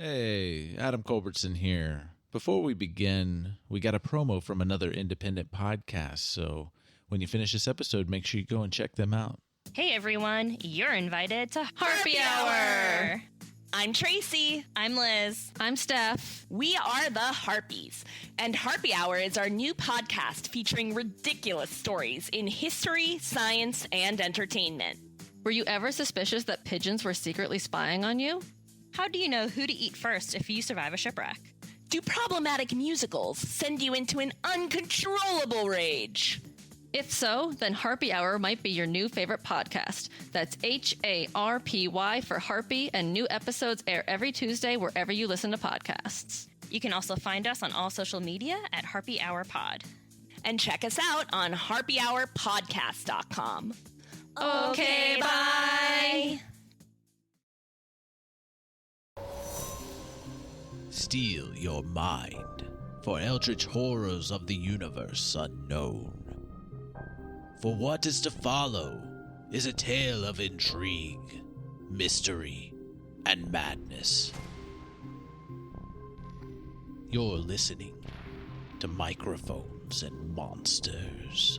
Hey, Adam Culbertson here. Before we begin, we got a promo from another independent podcast, so when you finish this episode, make sure you go and check them out. Hey everyone, you're invited to Harpy Hour! I'm Tracy. I'm Liz. I'm Steph. We are the Harpies, and Harpy Hour is our new podcast featuring ridiculous stories in history, science, and entertainment. Were you ever suspicious that pigeons were secretly spying on you? How do you know who to eat first if you survive a shipwreck? Do problematic musicals send you into an uncontrollable rage? If so, then Harpy Hour might be your new favorite podcast. That's HARPY for Harpy, and new episodes air every Tuesday wherever you listen to podcasts. You can also find us on all social media at Harpy Hour Pod. And check us out on harpyhourpodcast.com. Okay, bye! Steel your mind for eldritch horrors of the universe unknown. For what is to follow is a tale of intrigue, mystery, and madness. You're listening to Microphones and Monsters.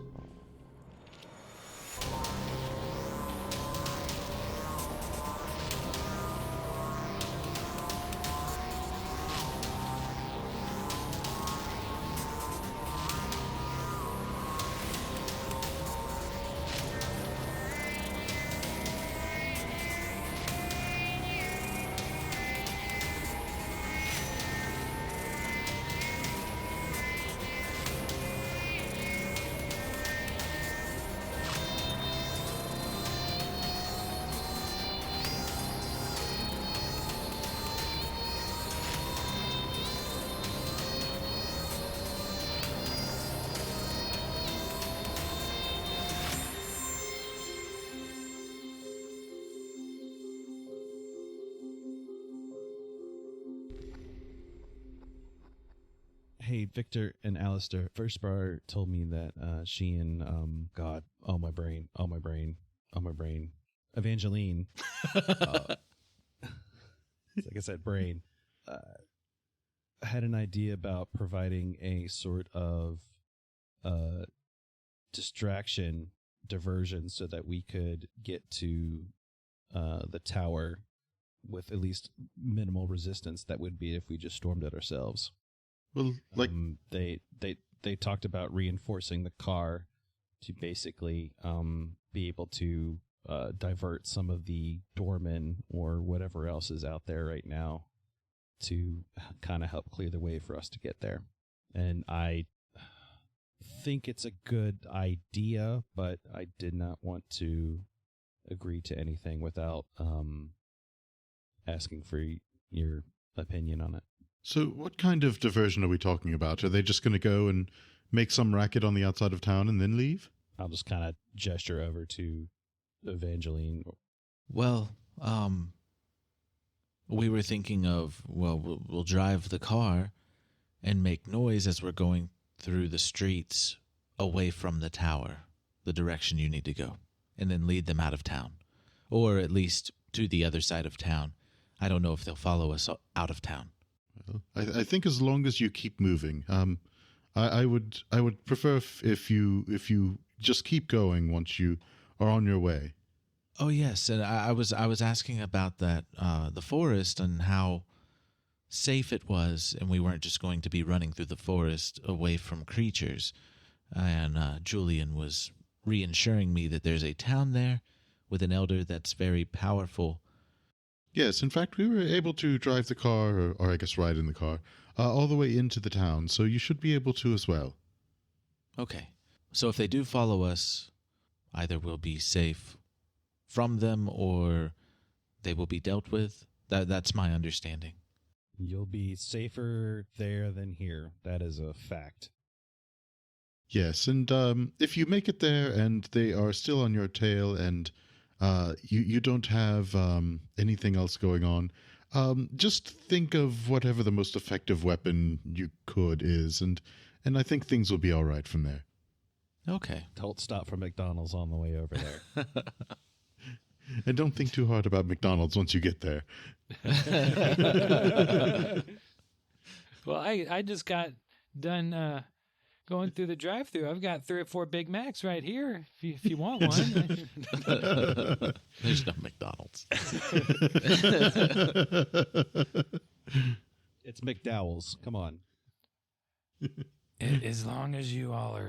Hey, Victor and Aleister. First bar told me that she and God, my brain, Evangeline. Like I said, brain. Had an idea about providing a sort of diversion, so that we could get to the tower with at least minimal resistance. That would be if we just stormed it ourselves. Well, like they talked about reinforcing the car to basically be able to divert some of the doormen or whatever else is out there right now to kind of help clear the way for us to get there. And I think it's a good idea, but I did not want to agree to anything without asking for your opinion on it. So what kind of diversion are we talking about? Are they just going to go and make some racket on the outside of town and then leave? I'll just kind of gesture over to Evangeline. Well, we were thinking of, we'll drive the car and make noise as we're going through the streets away from the tower, the direction you need to go, and then lead them out of town, or at least to the other side of town. I don't know if they'll follow us out of town. I think as long as you keep moving, I would prefer if you just keep going once you are on your way. Oh yes, and I was asking about that the forest and how safe it was, and we weren't just going to be running through the forest away from creatures. And Julian was reassuring me that there's a town there with an elder that's very powerful. Yes, in fact, we were able to drive the car, or I guess ride in the car, all the way into the town, so you should be able to as well. Okay, so if they do follow us, either we'll be safe from them or they will be dealt with. That's my understanding. You'll be safer there than here. That is a fact. Yes, and if you make it there and they are still on your tail and you don't have anything else going on, just think of whatever the most effective weapon you could is, and I think things will be all right from there. Okay. Don't stop for McDonald's on the way over there. And don't think too hard about McDonald's once you get there. Well, I just got done going through the drive-thru. I've got 3 or 4 Big Macs right here if you want one. There's no McDonald's. It's McDowell's. Come on. As long as you all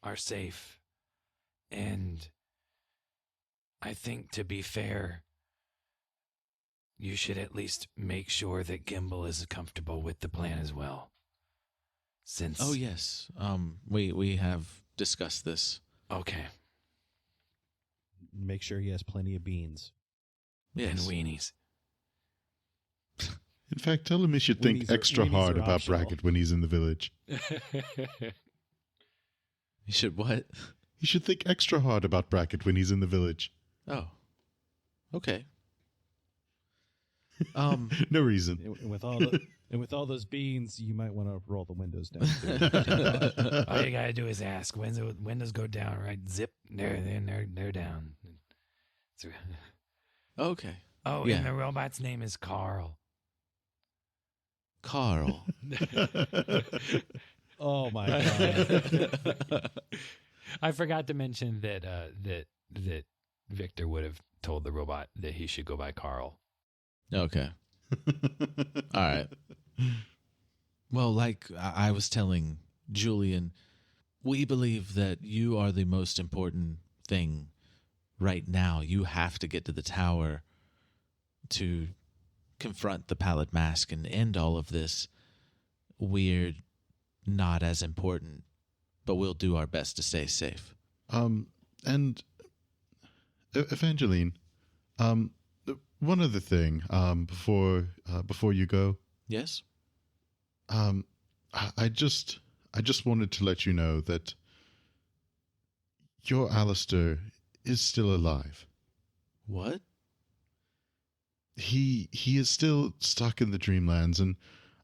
are safe. And I think, to be fair, you should at least make sure that Gimbal is comfortable with the plan as well. Since Oh yes, we have discussed this. Okay. Make sure he has plenty of beans. Yes. And weenies. In fact, tell him he should think Weenies are- extra weenies hard are about optional. Brackett when he's in the village. You should what? He should think extra hard about Brackett when he's in the village. Oh, okay. No reason. And with all those beans, you might want to roll the windows down. All you gotta do is ask. When the windows go down, right? Zip. They're down. Okay. Oh, Yeah. and the robot's name is Carl. Carl. Oh my god! I forgot to mention that that Victor would have told the robot that he should go by Carl. Okay. All right. Well, like I was telling Julian, we believe that you are the most important thing right now. You have to get to the tower to confront the Pallid Mask and end all of this. We're not as important, but we'll do our best to stay safe. And Evangeline, one other thing, before you go, Yes? I just wanted to let you know that your Aleister is still alive. What? He is still stuck in the Dreamlands, and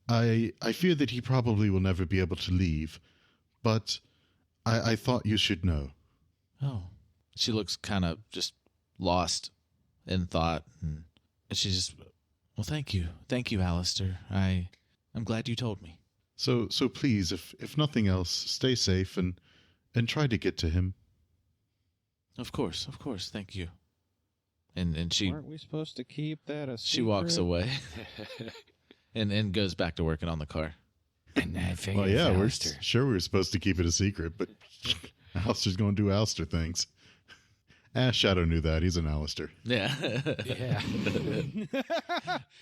I fear that he probably will never be able to leave. But I thought you should know. Oh. She looks kind of just lost in thought, and she just, well, thank you. Thank you, Aleister. I'm glad you told me. So please, if nothing else, stay safe and try to get to him. Of course, thank you. And she Aren't we supposed to keep that a secret? she walks away and goes back to working on the car. And I figured Well, yeah, we're Aleister. sure we're supposed to keep it a secret, but Aleister's going to do Aleister things. Shadow knew that. He's an Aleister. Yeah. Yeah.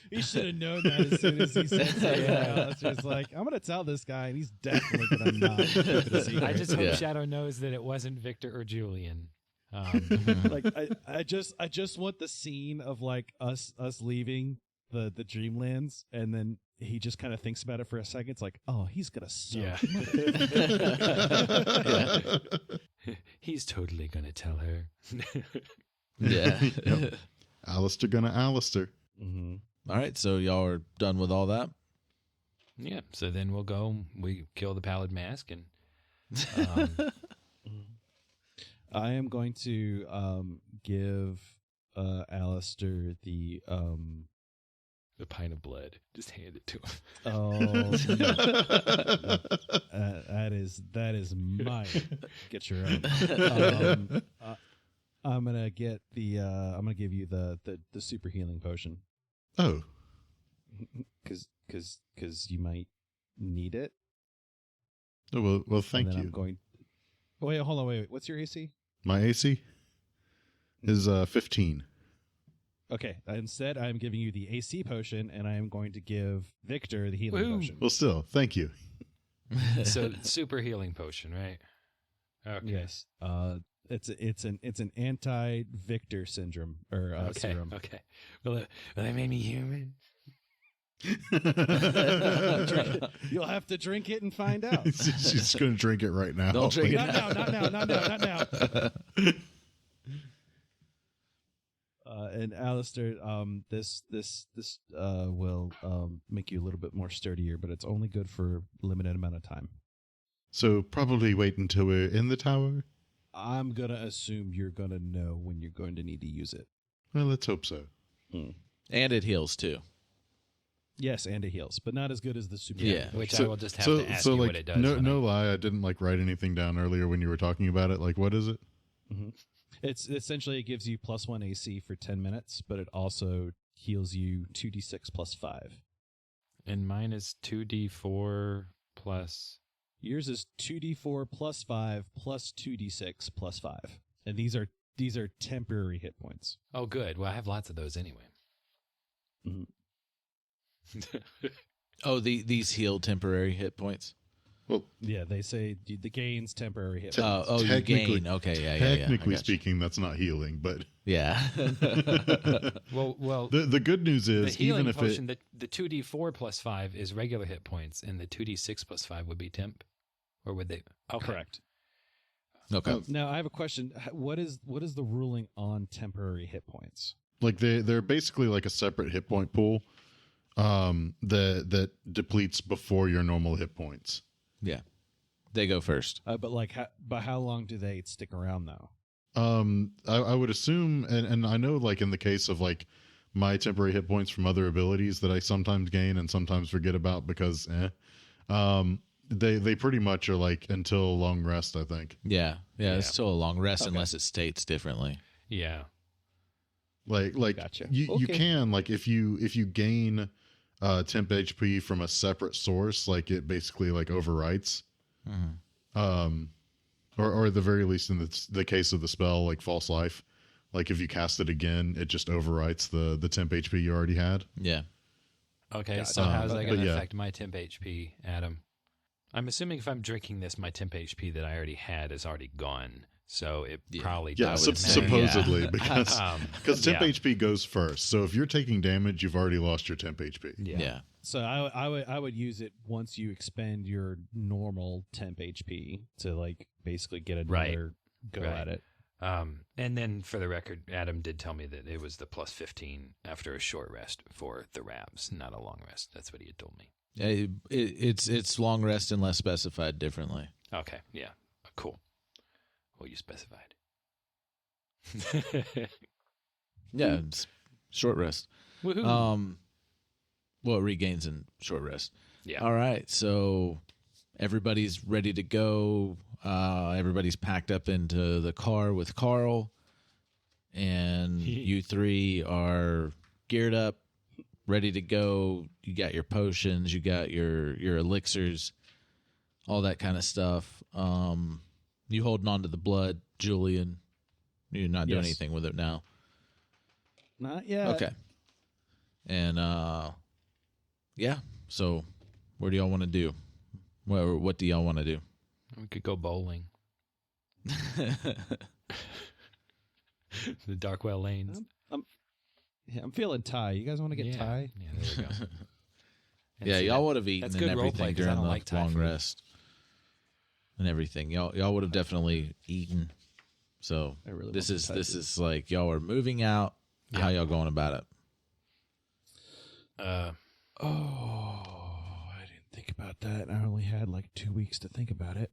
He should have known that as soon as he said something. Alistair's like, I'm going to tell this guy, and he's definitely going to not keep it a secret. I just hope Yeah. Shadow knows that it wasn't Victor or Julian. Like I just want the scene of like us leaving the Dreamlands, and then he just kind of thinks about it for a second. It's like, oh, he's gonna suck. Yeah. He's totally gonna tell her. Yeah. Yep. Aleister gonna Aleister. Mm-hmm. All right, so y'all are done with all that? Yeah. So then we'll go. We kill the Pallid Mask, and I am going to give Aleister the pint of blood. Just hand it to him. that is mine. Get your own. I'm gonna get the I'm gonna give you the super healing potion Oh, because you might need it. oh well, And thank then you. I'm going. Oh, wait, hold on, wait. What's your AC? My AC is 15. Okay. Instead, I'm giving you the AC potion, and I am going to give Victor the healing Woo. potion. Well, still, thank you. So super healing potion, right? Okay. Yes. It's an anti-Victor syndrome or Okay. serum. Okay. Well, that made me human. You'll have to drink it and find out. She's going to drink it right now. Don't drink it. Not now. And Aleister, this will make you a little bit more sturdier, but it's only good for a limited amount of time. So probably wait until we're in the tower. I'm gonna assume you're gonna know when you're going to need to use it. Well, let's hope so. And it heals too. Yes, and it heals, but not as good as the super. Yeah. Which I will just have to ask you like, what it does. No lie, I didn't like write anything down earlier when you were talking about it. Like, what is it? Mm-hmm. It's essentially it gives you +1 AC for 10 minutes, but it also heals you 2d6 plus 5. And mine is 2d4 plus. Yours is 2d4 plus 5 plus 2d6 plus 5, and these are temporary hit points. Oh, good. Well, I have lots of those anyway. Mm-hmm. Oh, these heal temporary hit points. Well, Yeah, they say the gain's temporary hit Te- points. You technically- gain. Okay, yeah. technically I got you. speaking, that's not healing, but Yeah. Well, the good news the is healing even if potion, the 2d4 plus 5 is regular hit points, and the 2d6 plus 5 would be temp, or would they? Okay. Correct. Okay. Now I have a question. What is the ruling on temporary hit points? like they're basically like a separate hit point pool that depletes before your normal hit points. Yeah. They go first. But how long do they stick around though? I would assume, and I know, like in the case of like my temporary hit points from other abilities that I sometimes gain and sometimes forget about because they pretty much are like until long rest, I think. Yeah. It's still a long rest unless it states differently. Yeah. Like Gotcha. you can, like if you gain temp HP from a separate source, like it basically like overwrites. Or at the very least in the case of the spell, like False Life, like if you cast it again, it just overwrites the temp HP you already had. Yeah. Okay, so how's that going to yeah. affect my temp HP, Adam? I'm assuming if I'm drinking this, my temp HP that I already had is already gone. So it probably Yeah, doesn't matter. supposedly, because temp yeah. HP goes first. So if you're taking damage, you've already lost your temp HP. Yeah. So I would use it once you expend your normal temp HP to like basically get another go Right. at it. And then for the record, Adam did tell me that it was the plus 15 after a short rest for the Rabs, not a long rest. That's what he had told me. It's long rest unless specified differently. Okay, yeah, cool. Well, you specified. Yeah, it's short rest. Woohoo! Well, it regains in short rest. Yeah. All right, so everybody's ready to go. Everybody's packed up into the car with Carl, and you three are geared up, ready to go. You got your potions, you got your elixirs, all that kind of stuff. You holding on to the blood, Julian. You're not doing Yes. anything with it now. Not yet. Okay. And yeah. So, where do y'all want to do? What do y'all want to do? We could go bowling. The Darkwell lanes. I'm feeling Thai. You guys want to get Thai? Yeah, there we go. And Yeah, see, y'all would have eaten that's and good role play everything 'cause I during don't the like Thai long food. rest and everything. Y'all would have definitely eaten. So I really this want is some this Thai is like y'all are moving out. How y'all going about it? Oh, I didn't think about that. I only had like 2 weeks to think about it.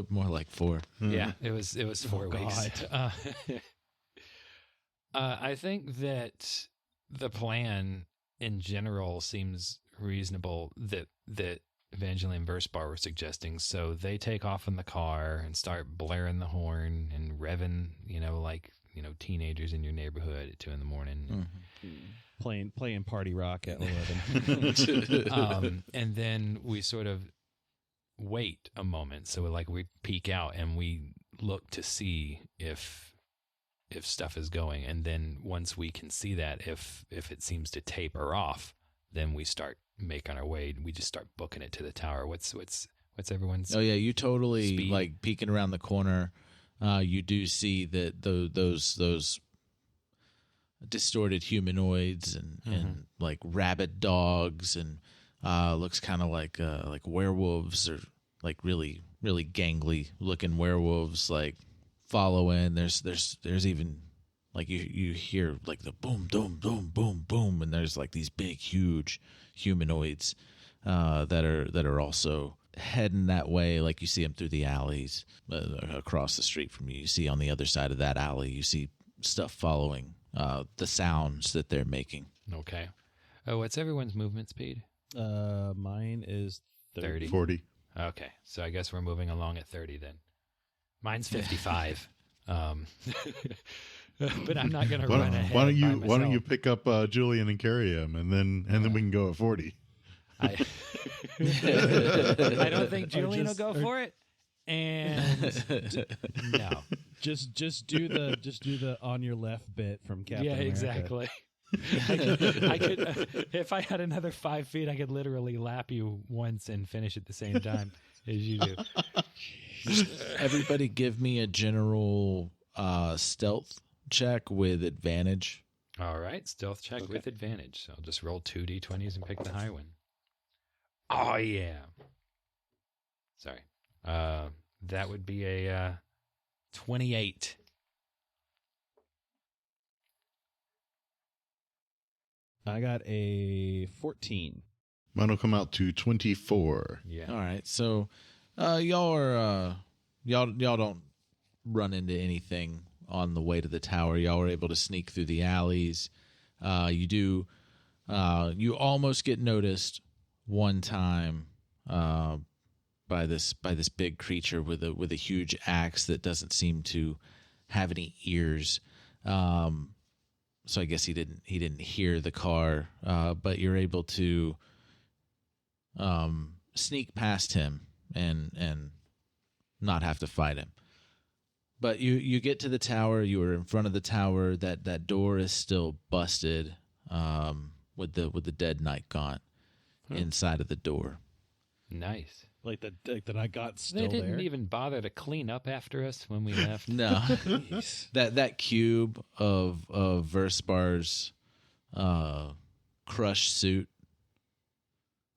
More like 4. Yeah, it was 4 weeks. I think that the plan in general seems reasonable that Evangeline Burstbar were suggesting. So they take off in the car and start blaring the horn and revving, like teenagers in your neighborhood at 2 a.m. Playing party rock at 11. And then we sort of wait a moment. So we peek out and we look to see if stuff is going. And then once we can see that, if it seems to taper off, then we start making our way. We just start booking it to the tower. What's everyone's? Oh yeah, you totally Speed. like peeking around the corner. You do see that those distorted humanoids and like rabid dogs and looks kind of like werewolves or like really really gangly looking werewolves like following. There's even like you hear like the boom boom boom boom boom and there's like these big huge humanoids that are also heading that way. Like you see them through the alleys across the street from you. You see on the other side of that alley, you see stuff following the sounds that they're making. Okay. Oh, what's everyone's movement speed? Mine is 30. 40. Okay, so I guess we're moving along at 30 then. Mine's 55. But I'm not going to run ahead. Why by don't you myself. pick up Julian and carry him, and then we can go at 40. I don't think Julian will go for it. And no. Just do the on your left bit from Captain Yeah, America. exactly. I could if I had another 5 feet, I could literally lap you once and finish at the same time as you do. Everybody give me a general stealth check with advantage. All right, stealth check with advantage. So I'll just roll 2 d20s and pick the high one. Oh yeah. Sorry. That would be a 28. I got a 14. Mine will come out to 24. Yeah. All right, so y'all are y'all don't run into anything on the way to the tower. Y'all are able to sneak through the alleys. You almost get noticed one time by this big creature with a huge axe that doesn't seem to have any ears. So I guess he didn't hear the car, but you're able to sneak past him and not have to fight him. But you get to the tower. You are in front of the tower. That door is still busted, with the dead knight gaunt inside of the door. Nice. Like the night got still They didn't there. even bother to clean up after us when we left. No, that cube of Verspar's crushed suit.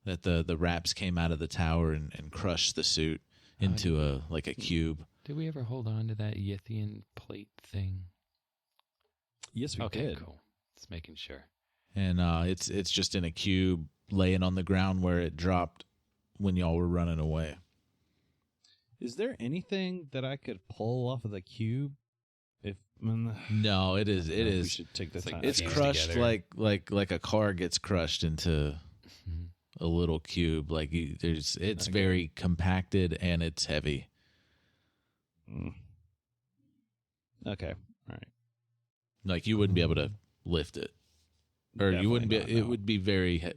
That the wraps came out of the tower and crushed the suit into a cube. Did we ever hold on to that Yithian plate thing? Yes, we Okay, did. cool. Just making sure. And it's just in a cube laying on the ground where it dropped when y'all were running away. Is there anything that I could pull off of the cube? If No, it is We should take the It's like time. it's fused crushed together. like a car gets crushed into a little cube. Like it's very compacted and it's heavy. Okay, all right. Like you wouldn't be able to lift it, or you wouldn't be. Definitely not, It no. would be very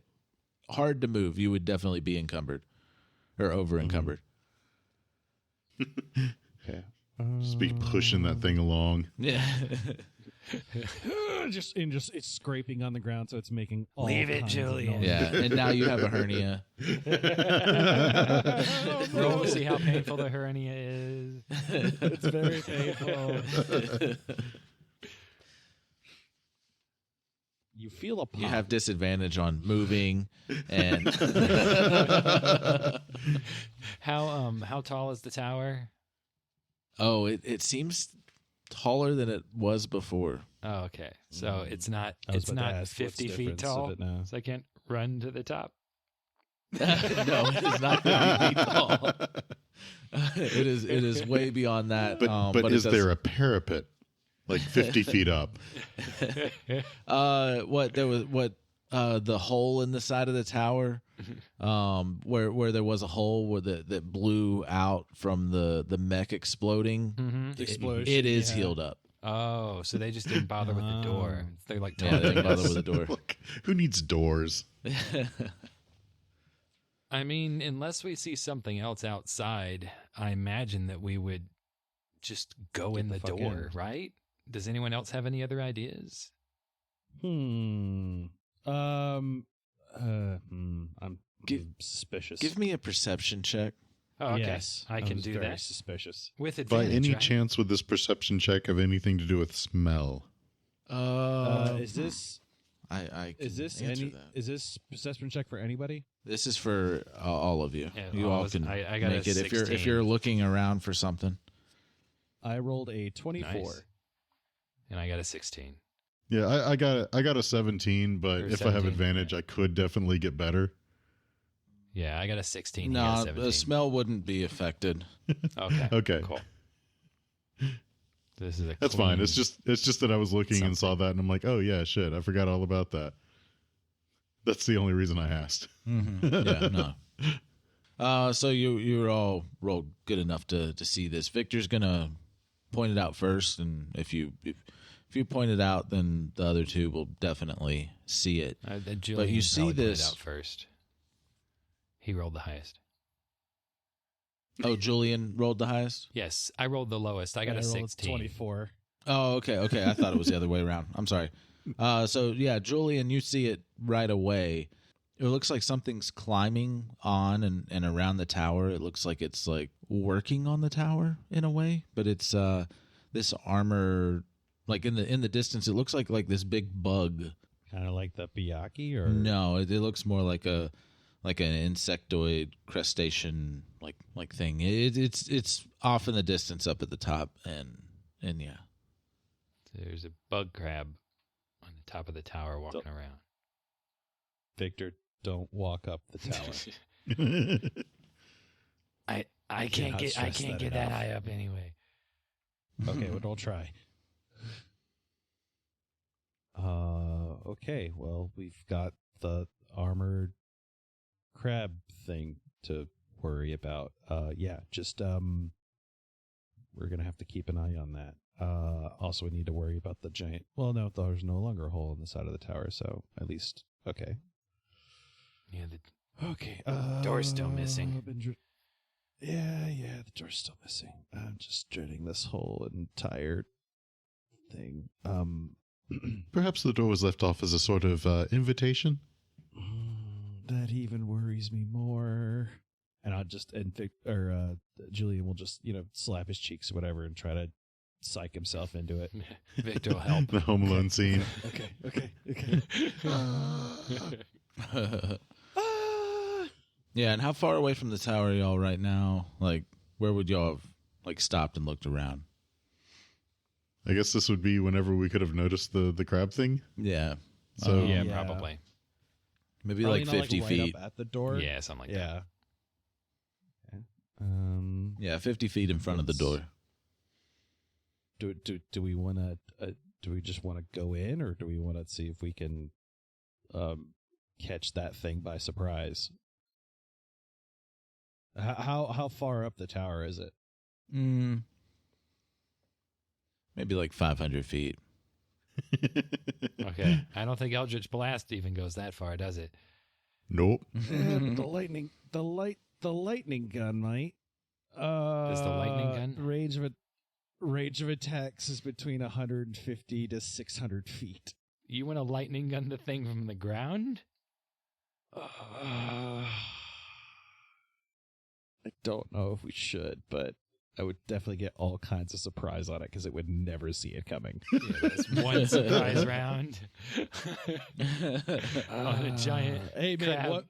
hard to move. You would definitely be encumbered or over encumbered. Okay. Just be pushing that thing along. Yeah. just it's scraping on the ground, so it's making all Leave it, kinds of Julian. noise. Yeah, and now you have a hernia. Roll to see how painful the hernia is. It's very painful. You feel a pop. You have disadvantage on moving, and How tall is the tower? it seems taller than it was before. Oh, okay. So it's not I was it's about to not ask, what's 50 the feet difference of tall. it now? So I can't run to the top. No, it is not 50 feet tall. It is way beyond that. But is there a parapet like 50 feet up? The hole in the side of the tower, where there was a hole that blew out from the mech exploding. Explosion, It is yeah. healed up. Oh, so they just didn't bother with the door. They're like Yeah, they didn't bother us. with the door. Look, who needs doors? I mean, unless we see something else outside, I imagine that we would just go in the fuck door, in. right? Does anyone else have any other ideas? I'm suspicious. Give me a perception check. Oh, okay. Yes, I can was do very that Suspicious. with By advantage. any right? chance would this perception check have anything to do with smell? Is this I is this can answer any that. is this perception check for anybody? This is for all of you. Yeah, You all all of us. can I got a make it if 16. you're looking around for something. I rolled a 24. Nice. And I got a 16. Yeah, I got a 17, but Or if I have 17, advantage, yeah. I could definitely get better. Yeah, I got a 16. He got No, a 17. the smell wouldn't be affected. Okay. Okay. Cool. This is a That's clean fine. It's just that I was looking and saw something. that, and I'm like, oh yeah, shit, I forgot all about that. That's the only reason I asked. Yeah, no. So you're all rolled good enough to see this. Victor's gonna point it out first, and if you point it out, then the other two will definitely see it. Julian But you see probably pointed this out first. He rolled the highest. Oh, Julian rolled the highest? Yes, I rolled the lowest. I got a rolled 16. 24. Oh, okay. I thought it was the other way around. I'm sorry. So yeah, Julian, you see it right away. It looks like something's climbing on and around the tower. It looks like it's like working on the tower in a way, but it's this armor, like in the distance. It looks like this big bug. Kind of like the Byaku, or No, it looks more like an insectoid crustacean like thing. It's off in the distance up at the top, and yeah. There's a bug crab on the top of the tower walking around. Victor, don't walk up the tower. I can't get that high up anyway. Okay, well, don't try. Okay, well, we've got the armored crab thing to worry about. Yeah, just we're gonna have to keep an eye on that. Also, we need to worry about the giant. Well, no, there's no longer a hole in the side of the tower, so at least okay. Yeah, Okay, door's still missing. Yeah, the door's still missing. I'm just dreading this whole entire thing. Perhaps the door was left off as a sort of invitation. That even worries me more. And Julian will just slap his cheeks or whatever and try to psych himself into it. Victor will help. The Home Alone scene. Okay. Yeah, and how far away from the tower are y'all right now? Like, where would y'all have stopped and looked around? I guess this would be whenever we could have noticed the crab thing. Yeah. So yeah, probably. Maybe Probably like not, 50 right feet. up at the door. Yeah, something like that. Yeah. Yeah, 50 feet in front of the door. Do we want to? Do we just want to go in, or do we want to see if we can catch that thing by surprise? How far up the tower is it? Maybe like 500 feet. Okay. I don't think Eldritch Blast even goes that far, does it? Nope. The lightning gun might. Does the lightning gun? Range of attacks is between 150 to 600 feet. You want to lightning gun the thing from the ground? I don't know if we should, but I would definitely get all kinds of surprise on it because it would never see it coming. Yeah, that's one surprise round on a giant Hey man,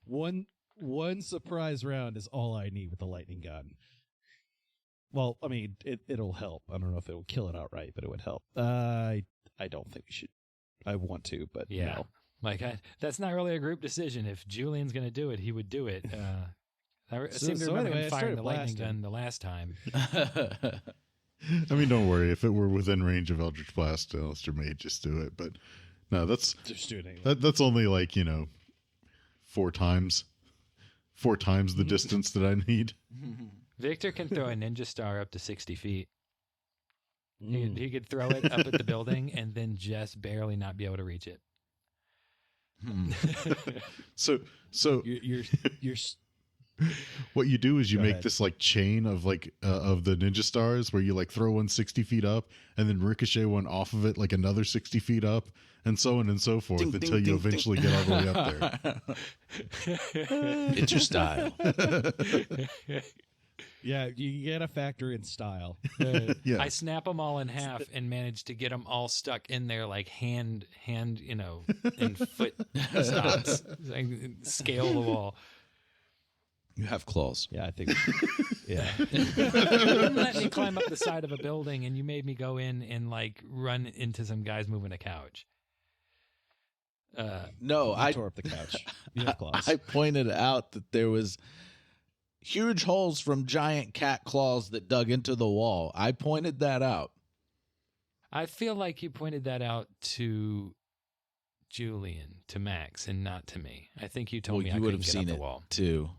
crab. one surprise round is all I need with the lightning gun. Well, I mean, it'll help. I don't know if it'll kill it outright, but it would help. I don't think we should. I want to, but Yeah. no. That's not really a group decision. If Julian's going to do it, he would do it. I seem to so remember anyway, him I firing started the lightning blasting. gun the last time. I mean, don't worry. If it were within range of Eldritch Blast, Aleister may just do it. But no, that's Just do it anyway. that's only like 4 times the distance that I need. Victor can throw a ninja star up to 60 feet. He could throw it up at the building and then just barely not be able to reach it. So You're what you do is you Go make ahead. this like chain of of the ninja stars where you like throw one 60 feet up and then ricochet one off of it like another 60 feet up and so on and so forth Ding, until ding, you ding, eventually get all the way up there. It's your style. Yeah, you gotta factor in style. Yeah. I snap them all in half and manage to get them all stuck in there like hand, and foot stops. Like, scale the wall. You have claws. Yeah, I think. Yeah. You wouldn't let me climb up the side of a building, and you made me go in and like run into some guys moving a couch. No, I I tore up the couch. You have claws. I pointed out that there was huge holes from giant cat claws that dug into the wall. I pointed that out. I feel like you pointed that out to Julian, to Max, and not to me. I think you told me I you would couldn't have get up seen the it wall. too.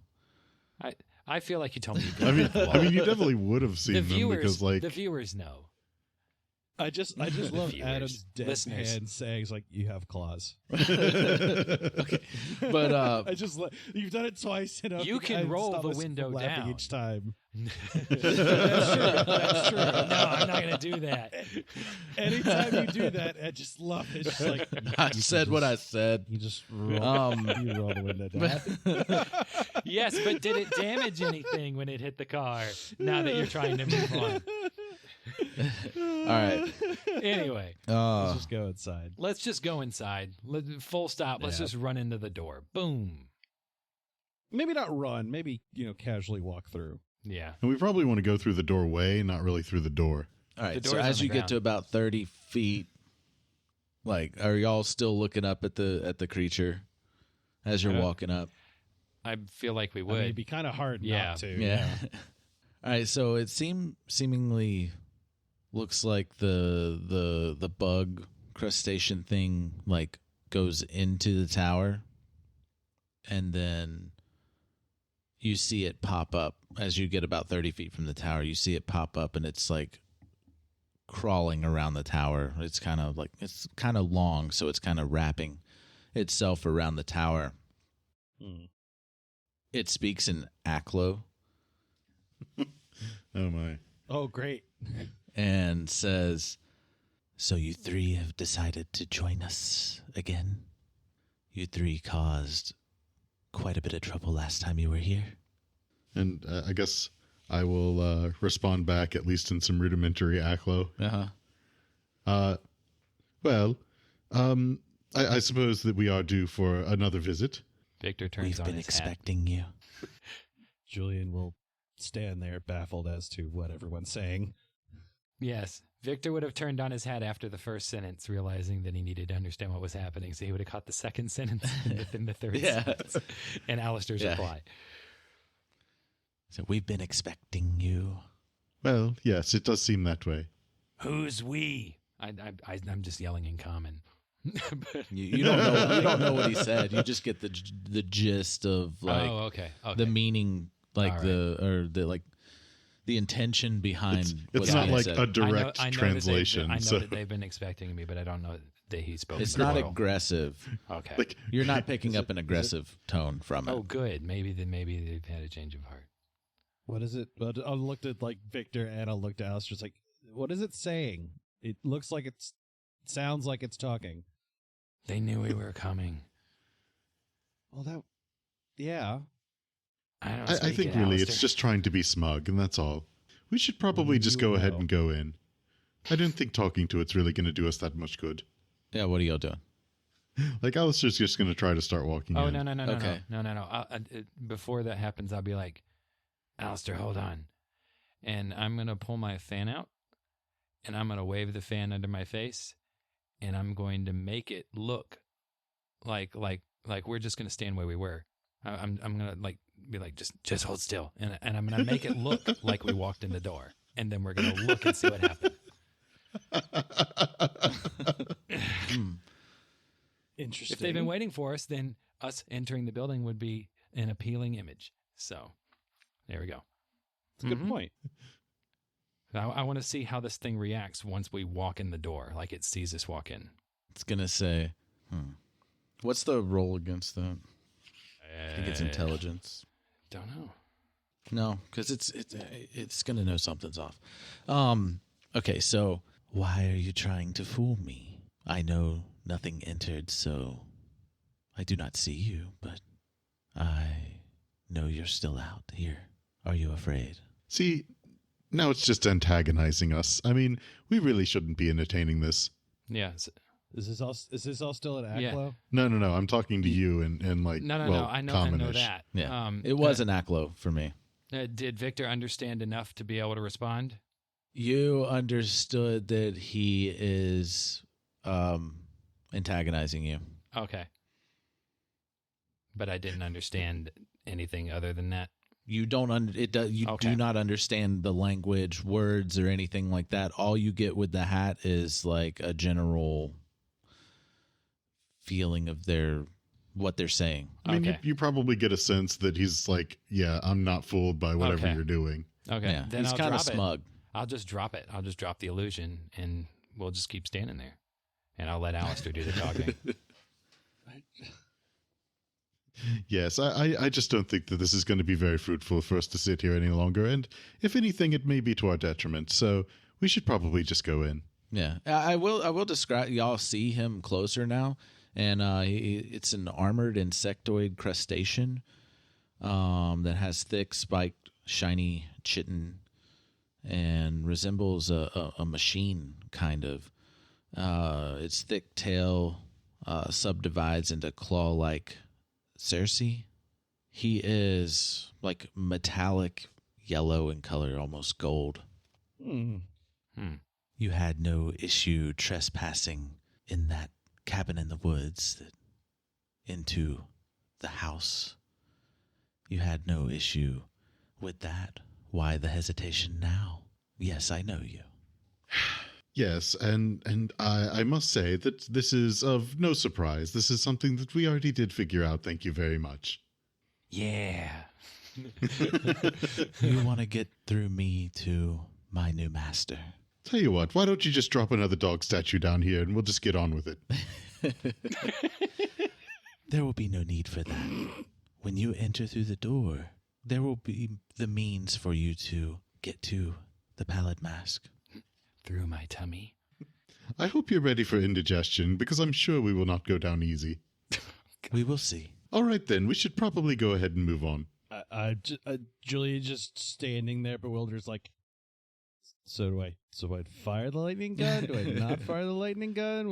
I feel like you told me you I couldn't mean, get up the wall. I mean, you definitely would have seen the them viewers, because, like, the viewers know. I just love viewers, Adam's listeners. deadpan saying, it's like, you have claws. Okay, but you've done it twice. You can roll the window down each time. That's true. No, I'm not going to do that. Anytime you do that, I just love it. It's just like I said what I said. you just roll, you roll the window down. Yes, but did it damage anything when it hit the car? Now that you're trying to move on. All right. Anyway, Let's just go inside. let's just go inside. Full stop. Let's Yeah. just run into the door. Boom. Maybe not run. Maybe casually walk through. Yeah. and we probably want to go through the doorway, not really through the door. All right. The So door's as on the you get to ground. about 30 feet, like, are y'all still looking up at the creature as you're I don't- walking up? I feel like we I would. mean, it'd be kind of hard Yeah. not to. Yeah. All right. So it seemingly looks like the bug crustacean thing like goes into the tower, and then you see it pop up as you get about 30 feet from the tower. You see it pop up, and it's like crawling around the tower. It's kind of long, so it's kind of wrapping itself around the tower. Hmm. It speaks in Aklo Oh my! Oh, great. and says, "So you three have decided to join us again? You three caused quite a bit of trouble last time you were here." And I guess I will respond back, at least in some rudimentary Aklo. Uh-huh. Well, I suppose that we are due for another visit. Victor turns We've on been his expecting you. Julian will stand there baffled as to what everyone's saying. hat. Yes. Victor would have turned on his hat after the first sentence, realizing that he needed to understand what was happening. So he would have caught the second sentence within the third Yeah. sentence. And Aleister's Yeah. reply. So we've been expecting you. Well, yes, it does seem that way. Who's we? I'm just yelling in common. But- You don't know. You don't know what he said. You just get the gist of like oh, okay. the meaning, like All the intention behind. It's what's not being like said. a direct I know translation. I know so, that they've been expecting me, but I don't know that he spoke. It's not plural. aggressive. Okay. like, You're not picking up an aggressive tone from it. Oh, good. Maybe they've had a change of heart. What is it? I looked at like Victor and I looked at Alice, just like, what is it saying? It looks like sounds like it's talking. They knew we were coming. Well, yeah. I don't. I speak think it, really Aleister. it's just trying to be smug, and that's all. We should probably just go ahead and go in. I don't think talking to it's really going to do us that much good. Yeah. What are y'all doing? Like, Alistair's just going to try to start walking Oh in. no! Okay. No! Before that happens, I'll be like, Aleister, hold on, and I'm gonna pull my fan out, and I'm gonna wave the fan under my face, and I'm going to make it look like we're just gonna stand where we were. I'm gonna be like just hold still, and I'm gonna make it look like we walked in the door, and then we're gonna look and see what happened. Interesting. If they've been waiting for us, then us entering the building would be an appealing image. So there we go. It's a good point. I want to see how this thing reacts once we walk in the door, like it sees us walk in. It's gonna say, what's the roll against that? I think it's intelligence. Don't know. No, because it's gonna know something's off. Okay, so why are you trying to fool me? I know nothing entered, so I do not see you, but I know you're still out here. Are you afraid? See, now it's just antagonizing us. I mean, we really shouldn't be entertaining this. Yeah. Is this all still at Yeah. Aklo? No. I'm talking to you and like, No. well, I know commonish. that. Yeah, it was an Aklo for me. Did Victor understand enough to be able to respond? You understood that he is antagonizing you. Okay. But I didn't understand anything other than that. You don't you Okay. do not understand the language, words, or anything like that. All you get with the hat is like a general feeling of what they're saying. I mean, Okay. you probably get a sense that he's like, yeah, I'm not fooled by whatever Okay. you're doing. Okay. Yeah, Then he's I'll kind of drop it. smug. I'll just drop it. I'll just drop the illusion, and we'll just keep standing there. And I'll let Aleister do the talking. Yes, I just don't think that this is going to be very fruitful for us to sit here any longer. And if anything, it may be to our detriment. So we should probably just go in. Yeah, I will describe. Y'all see him closer now, and it's an armored insectoid crustacean that has thick, spiked, shiny chitin, and resembles a machine kind of. Its thick tail subdivides into claw-like cerci. He is like metallic yellow in color, almost gold. You had no issue trespassing in that cabin in the woods into the house. You had no issue with that. Why the hesitation now? Yes, I know you. Yes, and I must say that this is of no surprise. This is something that we already did figure out. Thank you very much. Yeah. You want to get through me to my new master. Tell you what, why don't you just drop another dog statue down here and we'll just get on with it. There will be no need for that. When you enter through the door, there will be the means for you to get to the pallid mask. Through my tummy. I hope you're ready for indigestion, because I'm sure we will not go down easy. We will see. All right, then, we should probably go ahead and move on. Julian just standing there bewildered, like, so I fire the lightning gun? Do I not fire the lightning gun?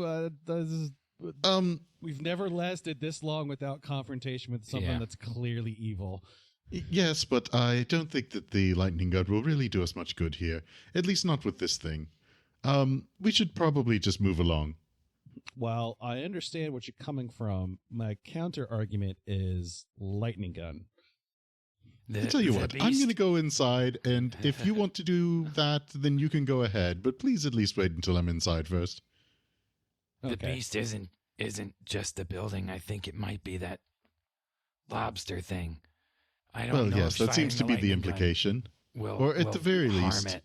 We've never lasted this long without confrontation with something that's clearly evil. Yes, but I don't think that the lightning gun will really do us much good here. At least not with this thing. We should probably just move along. While I understand what you're coming from, my counter argument is lightning gun. I'll tell you what, I'm going to go inside, and if you want to do that, then you can go ahead. But please at least wait until I'm inside first. The beast isn't just the building. I think it might be that lobster thing. I don't know. Well, yes, that seems to be the implication. Or at the very least,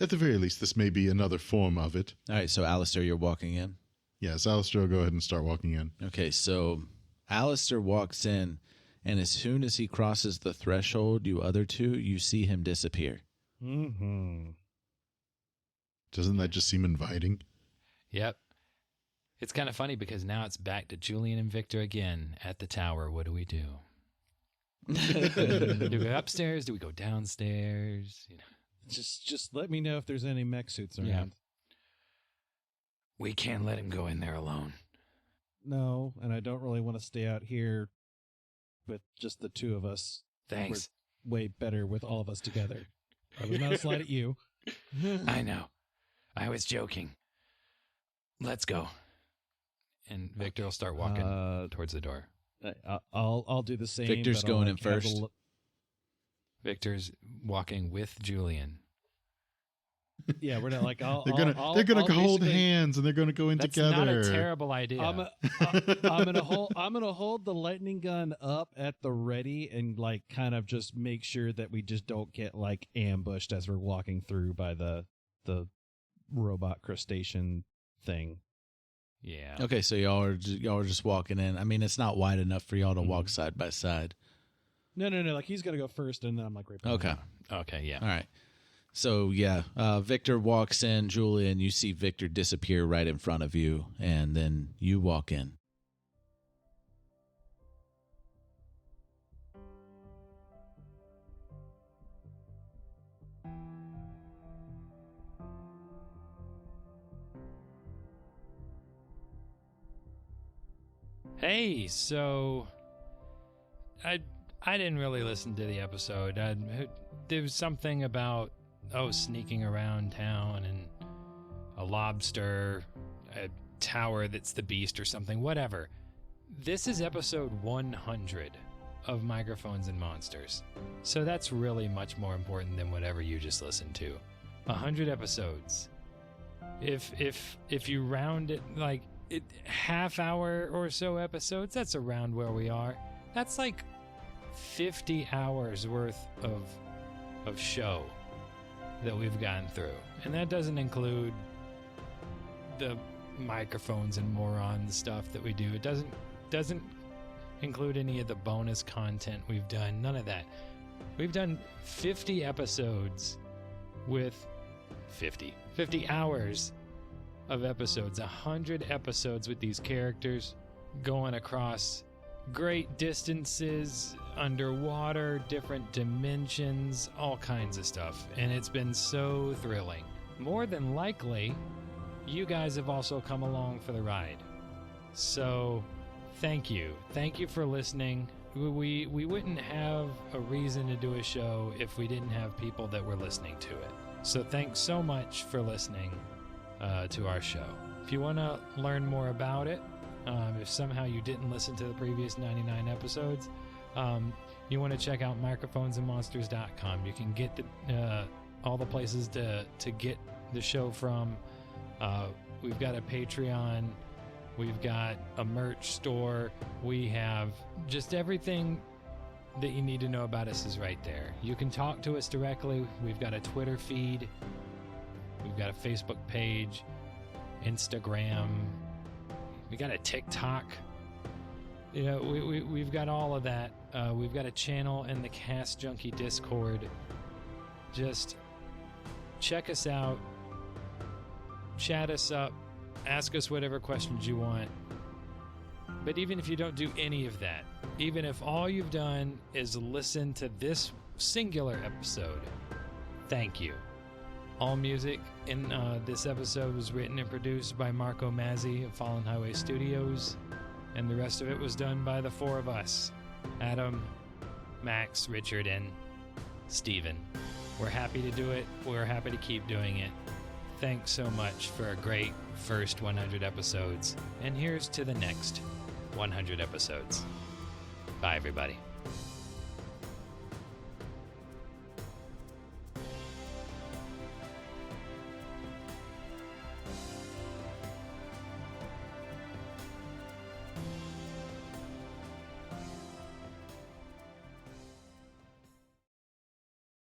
at the very least, this may be another form of it. All right, so Aleister, you're walking in? Yes, Aleister will go ahead and start walking in. Okay, so Aleister walks in, and as soon as he crosses the threshold, you other two, you see him disappear. Mm-hmm. Doesn't that just seem inviting? Yep. It's kind of funny because now it's back to Julian and Victor again at the tower. What do we do? Do we go upstairs? Do we go downstairs? You know. Just let me know if there's any mech suits around. Yeah. We can't let him go in there alone. No, and I don't really want to stay out here with just the two of us. Thanks. We're way better with all of us together. I was not a slide at you. I know. I was joking. Let's go. And Victor will start walking towards the door. I'll do the same. Victor's but I'll, going like, in have first. Victor's walking with Julian. Yeah, we're not like They're gonna hold hands and they're gonna go in That's together. not a terrible idea. I'm gonna hold the lightning gun up at the ready and like kind of just make sure that we just don't get like ambushed as we're walking through by the robot crustacean thing. Yeah. Okay, so y'all are just walking in. I mean, it's not wide enough for y'all to walk side by side. No. Like he's gonna go first, and then I'm like right behind Okay. him. Okay. Yeah. All right. So, yeah, Victor walks in. Julian, you see Victor disappear right in front of you, and then you walk in. Hey, so I didn't really listen to the episode. There was something about sneaking around town and a lobster, a tower that's the beast or something. Whatever. This is episode 100 of Microphones and Monsters. So that's really much more important than whatever you just listened to. 100 episodes. If you round it like half hour or so episodes, that's around where we are. That's like 50 hours worth of show that we've gone through. And that doesn't include the microphones and morons stuff that we do. It doesn't include any of the bonus content we've done. None of that. We've done 50 episodes with 50 hours of episodes, 100 episodes with these characters going across great distances, underwater, different dimensions, all kinds of stuff. And it's been so thrilling. More than likely, you guys have also come along for the ride. So thank you. Thank you for listening. We wouldn't have a reason to do a show if we didn't have people that were listening to it. So thanks so much for listening to our show. If you want to learn more about it, if somehow you didn't listen to the previous 99 episodes, you want to check out microphonesandmonsters.com. You can get all the places to get the show from. We've got a Patreon. We've got a merch store. We have just everything that you need to know about us is right there. You can talk to us directly. We've got a Twitter feed. We've got a Facebook page, Instagram. We got a TikTok. You know, we've got all of that. We've got a channel in the Cast Junkie Discord. Just check us out. Chat us up. Ask us whatever questions you want. But even if you don't do any of that, even if all you've done is listen to this singular episode, thank you. All music in this episode was written and produced by Marco Mazzei of Fallen Highway Studios, and the rest of it was done by the four of us: Adam, Max, Richard, and Steven. We're happy to do it. We're happy to keep doing it. Thanks so much for a great first 100 episodes, and here's to the next 100 episodes. Bye, everybody.